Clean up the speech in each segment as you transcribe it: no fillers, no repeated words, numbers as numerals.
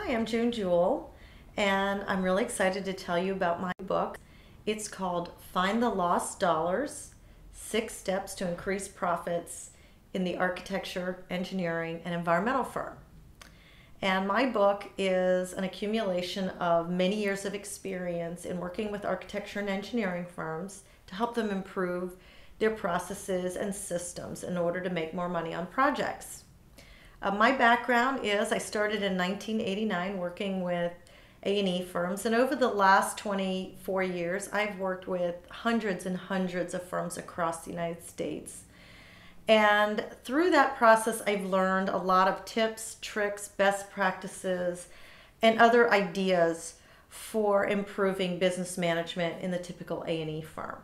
Hi, I'm June Jewell, and I'm really excited to tell you about my book. It's called Find the Lost Dollars, 6 Steps to Increase Profits in the Architecture, Engineering, and Environmental Firm. And my book is an accumulation of many years of experience in working with architecture and engineering firms to help them improve their processes and systems in order to make more money on projects. My background is I started in 1989 working with A&E firms, and over the last 24 years I've worked with hundreds and hundreds of firms across the United States. And through that process I've learned a lot of tips, tricks, best practices, and other ideas for improving business management in the typical A&E firm.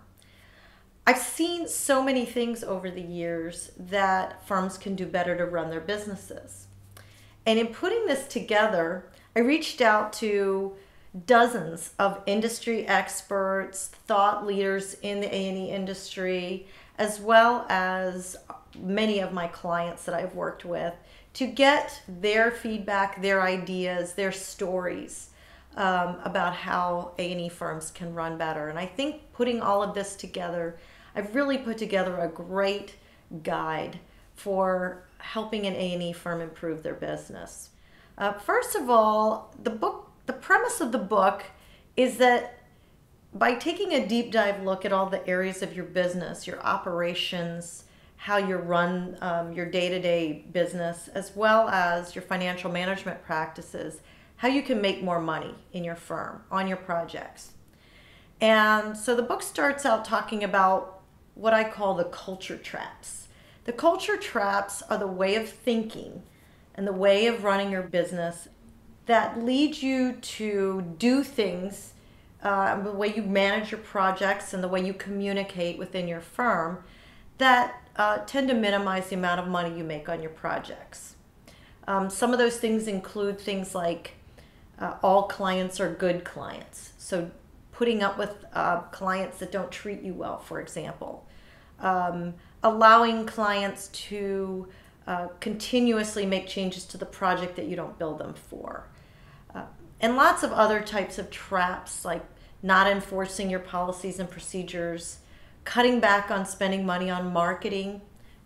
I've seen so many things over the years that firms can do better to run their businesses. And in putting this together, I reached out to dozens of industry experts, thought leaders in the A&E industry, as well as many of my clients that I've worked with to get their feedback, their ideas, their stories about how A&E firms can run better. And I think putting all of this together, I've really put together a great guide for helping an A&E firm improve their business. First of all, the premise of the book is that by taking a deep dive look at all the areas of your business, your operations, how you run your day-to-day business, as well as your financial management practices, how you can make more money in your firm on your projects. And so the book starts out talking about what I call the culture traps. The culture traps are the way of thinking and the way of running your business that lead you to do things, the way you manage your projects and the way you communicate within your firm that tend to minimize the amount of money you make on your projects. Some of those things include things like all clients are good clients. So putting up with clients that don't treat you well, for example. Allowing clients to continuously make changes to the project that you don't bill them for. And lots of other types of traps, like not enforcing your policies and procedures, cutting back on spending money on marketing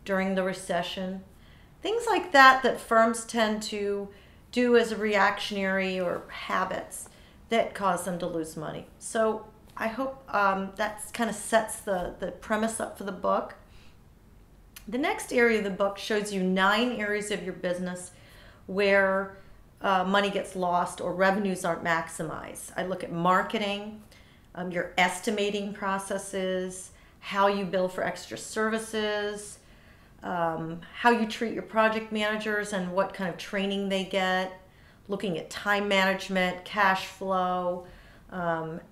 during the recession. Things like that firms tend to do as a reactionary or habits that cause them to lose money. So I hope that kind of sets the premise up for the book. The next area of the book shows you 9 areas of your business where money gets lost or revenues aren't maximized. I look at marketing, your estimating processes, how you bill for extra services, how you treat your project managers and what kind of training they get, looking at time management, cash flow,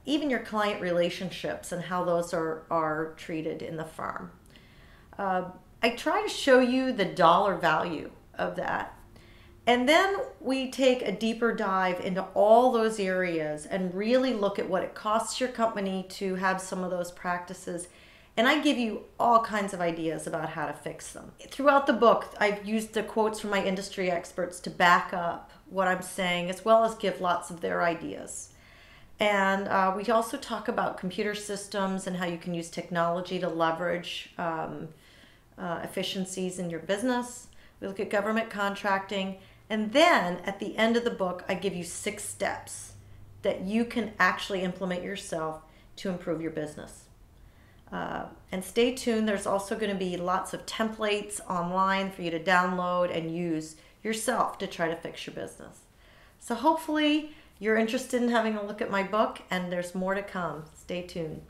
even your client relationships and how those are treated in the firm. I try to show you the dollar value of that. And then we take a deeper dive into all those areas and really look at what it costs your company to have some of those practices. And I give you all kinds of ideas about how to fix them. Throughout the book, I've used the quotes from my industry experts to back up what I'm saying, as well as give lots of their ideas. And we also talk about computer systems and how you can use technology to leverage efficiencies in your business. We look at government contracting. And then at the end of the book, I give you 6 steps that you can actually implement yourself to improve your business. And stay tuned, there's also going to be lots of templates online for you to download and use yourself to try to fix your business. So hopefully you're interested in having a look at my book, and there's more to come. Stay tuned.